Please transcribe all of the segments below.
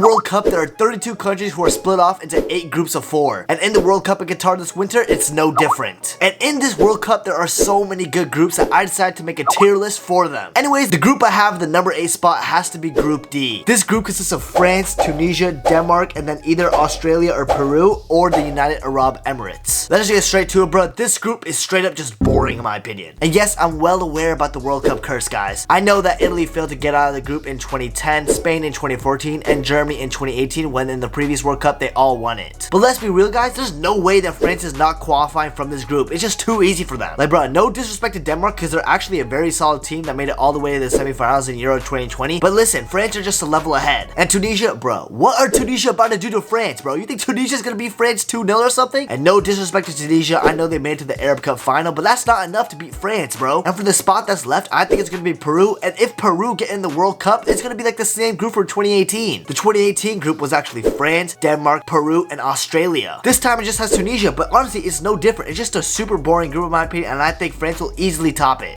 World Cup, there are 32 countries who are split off into 8 groups of 4. And in the World Cup in Qatar this winter, it's no different. And in this World Cup, there are so many good groups that I decided to make a tier list for them. Anyways, the group I have the number 8 spot has to be Group D. This group consists of France, Tunisia, Denmark, and then either Australia or Peru or the United Arab Emirates. Let's just get straight to it, bro. This group is straight up just boring in my opinion. And yes, I'm well aware about the World Cup curse, guys. I know that Italy failed to get out of the group in 2010, Spain in 2014, and Germany in 2018 when in the previous World Cup they all won it. But let's be real, guys, there's no way that France is not qualifying from this group. It's just too easy for them. Like, bro, no disrespect to Denmark because they're actually a very solid team that made it all the way to the semifinals in Euro 2020. But listen, France are just a level ahead. And Tunisia, bro, what are Tunisia about to do to France, bro? You think Tunisia's gonna beat France 2-0 or something? And no disrespect to Tunisia, I know they made it to the Arab Cup final, but that's not enough to beat France, bro. And for the spot that's left, I think it's gonna be Peru. And if Peru get in the World Cup, it's gonna be like the same group for 2018. The 2018 group was actually France, Denmark, Peru, and Australia. This time it just has Tunisia, but honestly, it's no different. It's just a super boring group in my opinion, and I think France will easily top it.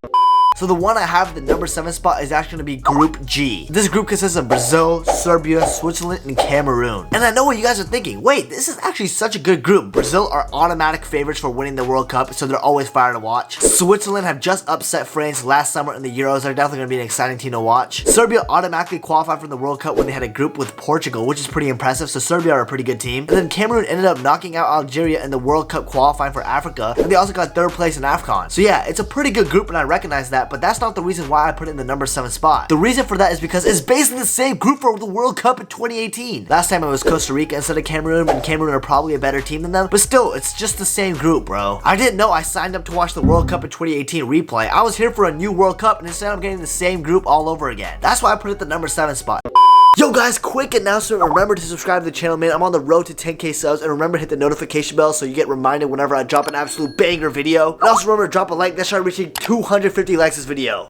So the one I have the number 7 spot is actually going to be Group G. This group consists of Brazil, Serbia, Switzerland, and Cameroon. And I know what you guys are thinking. Wait, this is actually such a good group. Brazil are automatic favorites for winning the World Cup, so they're always fire to watch. Switzerland have just upset France last summer in the Euros. They're definitely going to be an exciting team to watch. Serbia automatically qualified for the World Cup when they had a group with Portugal, which is pretty impressive. So Serbia are a pretty good team. And then Cameroon ended up knocking out Algeria in the World Cup qualifying for Africa. And they also got 3rd place in AFCON. So yeah, it's a pretty good group and I recognize that, but that's not the reason why I put it in the number 7 spot. The reason for that is because it's basically the same group for the World Cup in 2018. Last time it was Costa Rica instead of Cameroon, and Cameroon are probably a better team than them, but still, it's just the same group, bro. I didn't know I signed up to watch the World Cup in 2018 replay. I was here for a new World Cup, and instead I'm getting the same group all over again. That's why I put it at the number 7 spot. Yo guys, quick announcement, remember to subscribe to the channel, man. I'm on the road to 10k subs, and remember to hit the notification bell so you get reminded whenever I drop an absolute banger video. And also remember to drop a like, let's try reaching 250 likes this video.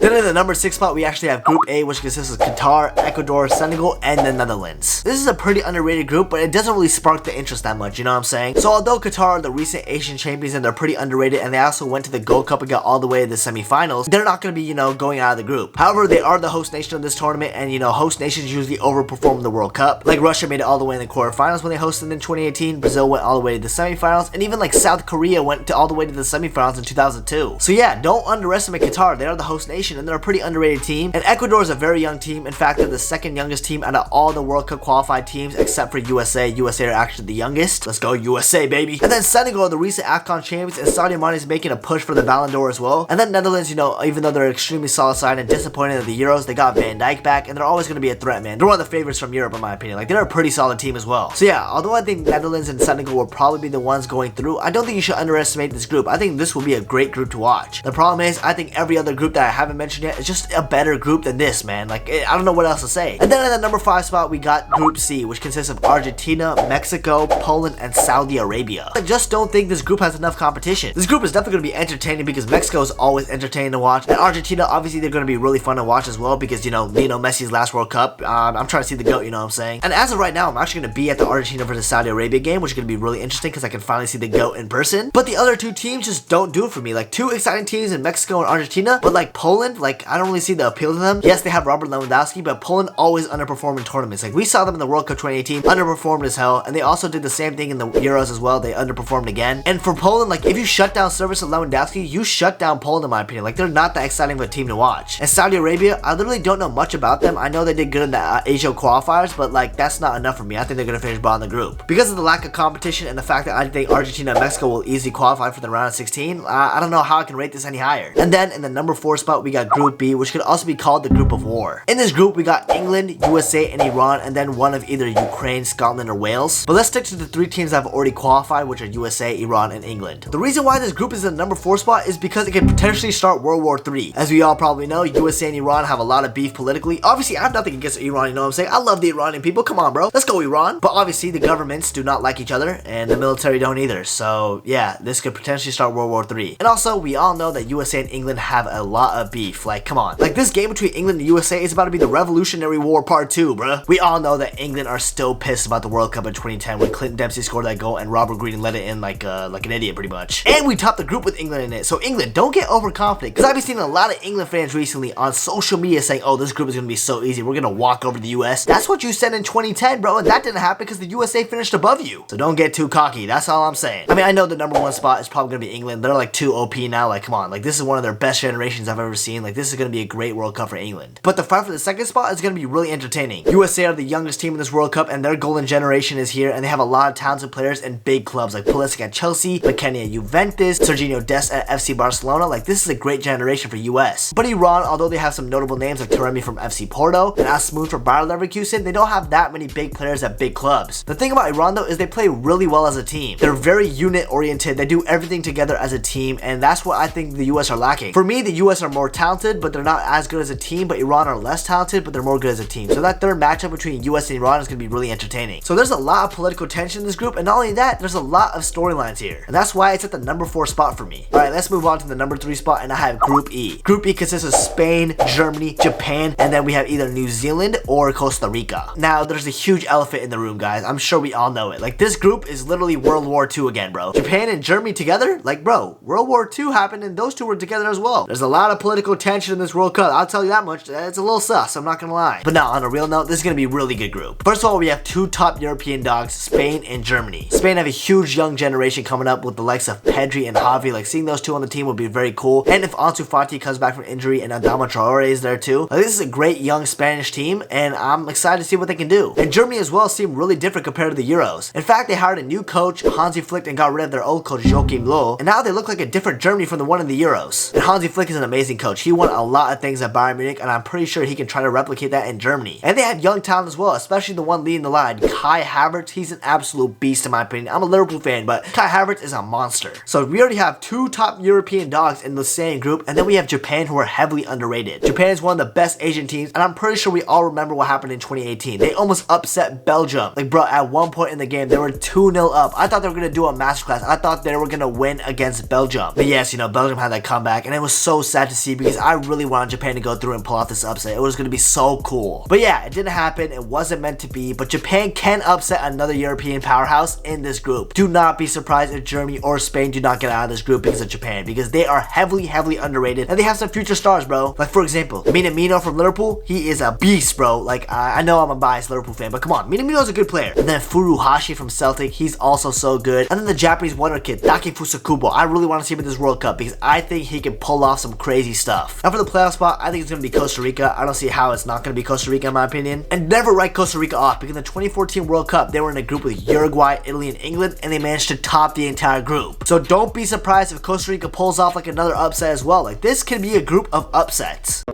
Then in the number 6 spot, we actually have Group A, which consists of Qatar, Ecuador, Senegal, and the Netherlands. This is a pretty underrated group, but it doesn't really spark the interest that much, you know what I'm saying? So although Qatar are the recent Asian champions and they're pretty underrated, and they also went to the Gold Cup and got all the way to the semifinals, they're not going to be, you know, going out of the group. However, they are the host nation of this tournament, and you know, host nations usually overperform the World Cup. Like Russia made it all the way in the quarterfinals when they hosted in 2018, Brazil went all the way to the semifinals, and even like South Korea went all the way to the semifinals in 2002. So yeah, don't underestimate Qatar. They are the host nation, and they're a pretty underrated team. And Ecuador is a very young team. In fact, they're the 2nd youngest team out of all the World Cup qualified teams except for USA. USA are actually the youngest. Let's go USA, baby. And then Senegal are the recent AFCON champions, and Sadio Mane is making a push for the Ballon d'Or as well. And then Netherlands, you know, even though they're extremely solid side and disappointed in the Euros, they got Van Dijk back, and they're always going to be a threat, man. They're one of the favorites from Europe in my opinion. Like, they're a pretty solid team as well. So yeah, although I think Netherlands and Senegal will probably be the ones going through, I don't think you should underestimate this group. I think this will be a great group to watch. The problem is, I think every other group that I haven't mentioned yet is just a better group than this, man. Like, I don't know what else to say. And then in the number 5 spot, we got Group C, which consists of Argentina, Mexico, Poland, and Saudi Arabia. I just don't think this group has enough competition. This group is definitely going to be entertaining because Mexico is always entertaining to watch, and Argentina, obviously, they're going to be really fun to watch as well because, you know, Messi's last World Cup. I'm trying to see the GOAT, you know what I'm saying? And as of right now, I'm actually going to be at the Argentina versus Saudi Arabia game, which is going to be really interesting because I can finally see the GOAT in person. But the other 2 teams just don't do it for me. Like, 2 exciting teams in Mexico and Argentina, but like Poland, like, I don't really see the appeal to them. Yes, they have Robert Lewandowski, but Poland always underperform in tournaments. Like, we saw them in the World Cup 2018, underperformed as hell, and they also did the same thing in the Euros as well. They underperformed again. And for Poland, like, if you shut down service of Lewandowski, you shut down Poland in my opinion. Like, they're not that exciting of a team to watch. And Saudi Arabia, I literally don't know much about them. I know they did good in the Asia qualifiers, but like, that's not enough for me. I think they're going to finish bottom of the group. Because of the lack of competition and the fact that I think Argentina and Mexico will easily qualify for the round of 16, I don't know how I can rate this any higher. And then in the number 4 spot, we got Group B, which could also be called the Group of War. In this group, we got England, USA, and Iran, and then one of either Ukraine, Scotland, or Wales. But let's stick to the 3 teams that have already qualified, which are USA, Iran, and England. The reason why this group is in the number 4 spot is because it could potentially start World War III. As we all probably know, USA and Iran have a lot of beef politically. Obviously, I have nothing against Iran, you know what I'm saying? I love the Iranian people, come on, bro. Let's go, Iran. But obviously, the governments do not like each other, and the military don't either. So yeah, this could potentially start World War III. And also, we all know that USA and England have a lot of beef beef. Like, come on. Like, this game between England and USA is about to be the Revolutionary War Part 2, bruh. We all know that England are still pissed about the World Cup in 2010 when Clinton Dempsey scored that goal and Robert Green let it in like an idiot, pretty much. And we topped the group with England in it. So England, don't get overconfident, because I've been seeing a lot of England fans recently on social media saying, oh, this group is gonna be so easy, we're gonna walk over the US. That's what you said in 2010, bro, and that didn't happen because the USA finished above you. So don't get too cocky, that's all I'm saying. I mean, I know the #1 spot is probably gonna be England. They're like too OP now. Like, come on, like, this is one of their best generations I've ever seen. Like, this is gonna be a great World Cup for England. But the fight for the second spot is gonna be really entertaining. USA are the youngest team in this World Cup, and their golden generation is here, and they have a lot of talented players in big clubs like Pulisic at Chelsea, McKennie at Juventus, Serginho Dest at FC Barcelona. Like, this is a great generation for US. But Iran, although they have some notable names like Taremi from FC Porto and Asmoon from Bayer Leverkusen, they don't have that many big players at big clubs. The thing about Iran though is they play really well as a team. They're very unit oriented, they do everything together as a team, and that's what I think the US are lacking. For me, the US are more talented, but they're not as good as a team, but Iran are less talented, but they're more good as a team. So that third matchup between US and Iran is going to be really entertaining. So there's a lot of political tension in this group, and not only that, there's a lot of storylines here. And that's why it's at the #4 spot for me. Alright, let's move on to the #3 spot, and I have Group E. Group E consists of Spain, Germany, Japan, and then we have either New Zealand or Costa Rica. Now, there's a huge elephant in the room, guys. I'm sure we all know it. Like, this group is literally World War II again, bro. Japan and Germany together? Like, bro, World War II happened and those two were together as well. There's a lot of political tension in this World Cup. I'll tell you that much. It's a little sus, I'm not gonna lie. But now, on a real note, this is gonna be a really good group. First of all, we have two top European dogs, Spain and Germany. Spain have a huge young generation coming up with the likes of Pedri and Javi. Like, seeing those two on the team would be very cool. And if Ansu Fati comes back from injury and Adama Traore is there too, like, this is a great young Spanish team, and I'm excited to see what they can do. And Germany as well seem really different compared to the Euros. In fact, they hired a new coach, Hansi Flick, and got rid of their old coach, Joachim Löw, and now they look like a different Germany from the one in the Euros. And Hansi Flick is an amazing coach. He won a lot of things at Bayern Munich, and I'm pretty sure he can try to replicate that in Germany. And they have young talent as well, especially the one leading the line, Kai Havertz. He's an absolute beast in my opinion. I'm a Liverpool fan, but Kai Havertz is a monster. So we already have two top European dogs in the same group, and then we have Japan, who are heavily underrated. Japan is one of the best Asian teams, and I'm pretty sure we all remember what happened in 2018. They almost upset Belgium. Like, bro, at one point in the game, they were 2-0 up. I thought they were going to do a masterclass. I thought they were going to win against Belgium. But yes, you know, Belgium had that comeback, and it was so sad to see because I really wanted Japan to go through and pull off this upset. It was going to be so cool. But yeah, it didn't happen. It wasn't meant to be, but Japan can upset another European powerhouse in this group. Do not be surprised if Germany or Spain do not get out of this group because of Japan, because they are heavily underrated, and they have some future stars, bro. Like, for example, Minamino from Liverpool, he is a beast, bro. Like, I know I'm a biased Liverpool fan, but come on, Minamino's a good player. And then Furuhashi from Celtic, he's also so good. And then the Japanese wonder kid, Taki Fusakubo, I really want to see him in this World Cup because I think he can pull off some crazy stuff. Now for the playoff spot, I think it's going to be Costa Rica. I don't see how it's not going to be Costa Rica in my opinion. And never write Costa Rica off, because in the 2014 World Cup, they were in a group with Uruguay, Italy, and England, and they managed to top the entire group. So don't be surprised if Costa Rica pulls off like another upset as well. Like, this can be a group of upsets.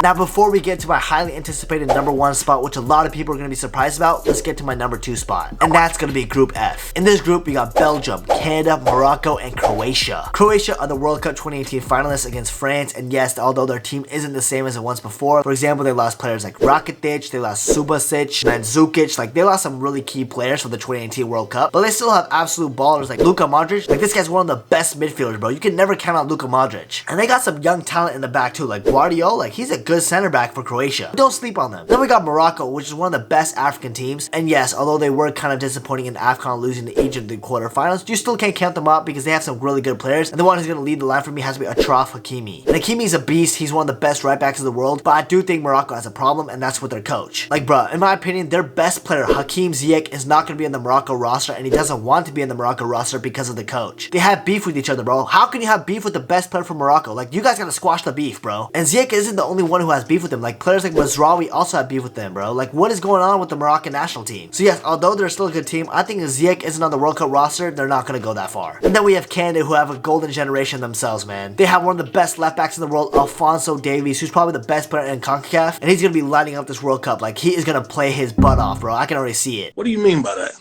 Now, before we get to my highly anticipated #1 spot, which a lot of people are going to be surprised about, let's get to my #2 spot. And that's going to be Group F. In this group, we got Belgium, Canada, Morocco, and Croatia. Croatia are the World Cup 2018 finalists against France, and yes, although their team isn't the same as it was before, for example, they lost players like Rakitic, they lost Subasic, Mandzukic, like, they lost some really key players for the 2018 World Cup, but they still have absolute ballers like Luka Modric. Like, this guy's one of the best midfielders, bro. You can never count out Luka Modric. And they got some young talent in the back too, like Guardiola. Like, he's a good center back for Croatia. Don't sleep on them. Then we got Morocco, which is one of the best African teams. And yes, although they were kind of disappointing in AFCON losing to Egypt in the quarterfinals, you still can't count them out because they have some really good players. And the one who's going to lead the line for me has to be Achraf Hakimi. And Hakimi's a beast. He's one of the best right backs in the world. But I do think Morocco has a problem, and that's with their coach. Like, bruh, in my opinion, their best player, Hakim Ziyech, is not going to be in the Morocco roster, and he doesn't want to be in the Morocco roster because of the coach. They have beef with each other, bro. How can you have beef with the best player from Morocco? Like, you guys gotta squash the beef, bro. And Ziyech isn't the only one who has beef with him. Like, players like Mazraoui also have beef with them, bro. Like, what is going on with the Moroccan national team? So yes, although they're still a good team, I think if Ziyech isn't on the World Cup roster, they're not gonna go that far. And then we have Canada, who have a golden generation themselves, man. They have one of the best left backs in the world, Alphonso Davies, who's probably the best player in CONCACAF, and he's gonna be lighting up this World Cup. Like, he is gonna play his butt off, bro. I can already see it. What do you mean by that?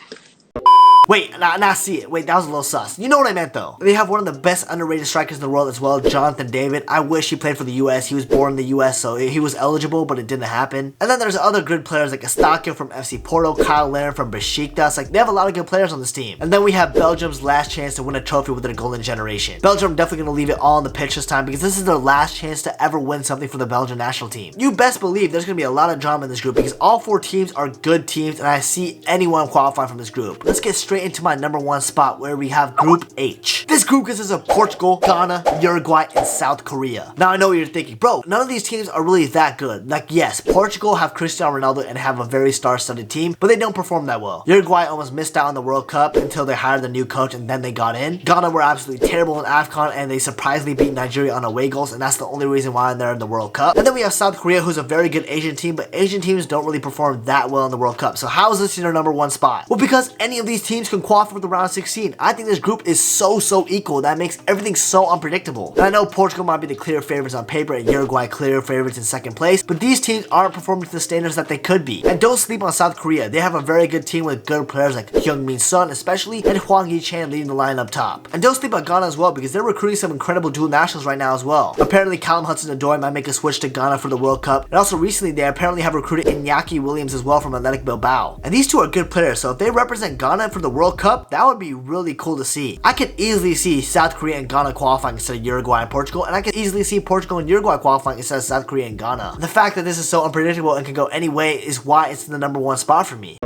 Wait, nah, see it. Wait, that was a little sus. You know what I meant though. They have one of the best underrated strikers in the world as well, Jonathan David. I wish he played for the US. He was born in the US, so he was eligible, but it didn't happen. And then there's other good players like Eustáquio from FC Porto, Kyle Larin from Besiktas. Like, they have a lot of good players on this team. And then we have Belgium's last chance to win a trophy with their golden generation. Belgium definitely gonna leave it all on the pitch this time because this is their last chance to ever win something for the Belgian national team. You best believe there's gonna be a lot of drama in this group because all 4 teams are good teams and I see anyone qualify from this group. Let's get straight into my number 1 spot where we have Group H. This group consists of Portugal, Ghana, Uruguay, and South Korea. Now I know what you're thinking, bro, none of these teams are really that good. Like, yes, Portugal have Cristiano Ronaldo and have a very star-studded team, but they don't perform that well. Uruguay almost missed out on the World Cup until they hired the new coach and then they got in. Ghana were absolutely terrible in AFCON and they surprisingly beat Nigeria on away goals, and that's the only reason why they're in the World Cup. And then we have South Korea, who's a very good Asian team, but Asian teams don't really perform that well in the World Cup. So how is this in their number 1 spot? Well, because any of these teams can qualify for the round 16. I think this group is so equal that makes everything so unpredictable. And I know Portugal might be the clear favorites on paper and Uruguay clear favorites in second place, but these teams aren't performing to the standards that they could be. And don't sleep on South Korea. They have a very good team with good players like Heung-min Son especially, and Hwang Hee-chan leading the line up top. And don't sleep on Ghana as well because they're recruiting some incredible dual nationals right now as well. Apparently Callum Hudson-Odoi might make a switch to Ghana for the World Cup, and also recently they apparently have recruited Iñaki Williams as well from Athletic Bilbao. And these two are good players, so if they represent Ghana for the World Cup, that would be really cool to see. I could easily see South Korea and Ghana qualifying instead of Uruguay and Portugal, and I could easily see Portugal and Uruguay qualifying instead of South Korea and Ghana. The fact that this is so unpredictable and can go any way is why it's in the number 1 spot for me.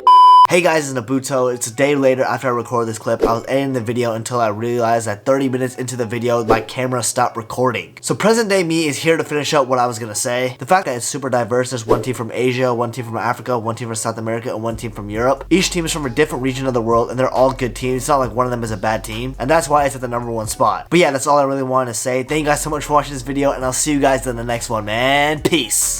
Hey guys, it's Nabhuto. It's a day later after I recorded this clip. I was editing the video until I realized that 30 minutes into the video, my camera stopped recording. So present day me is here to finish up what I was gonna say. The fact that it's super diverse, there's one team from Asia, one team from Africa, one team from South America, and one team from Europe. Each team is from a different region of the world, and they're all good teams. It's not like one of them is a bad team, and that's why it's at the number 1 spot. But yeah, that's all I really wanted to say. Thank you guys so much for watching this video, and I'll see you guys in the next one, man. Peace.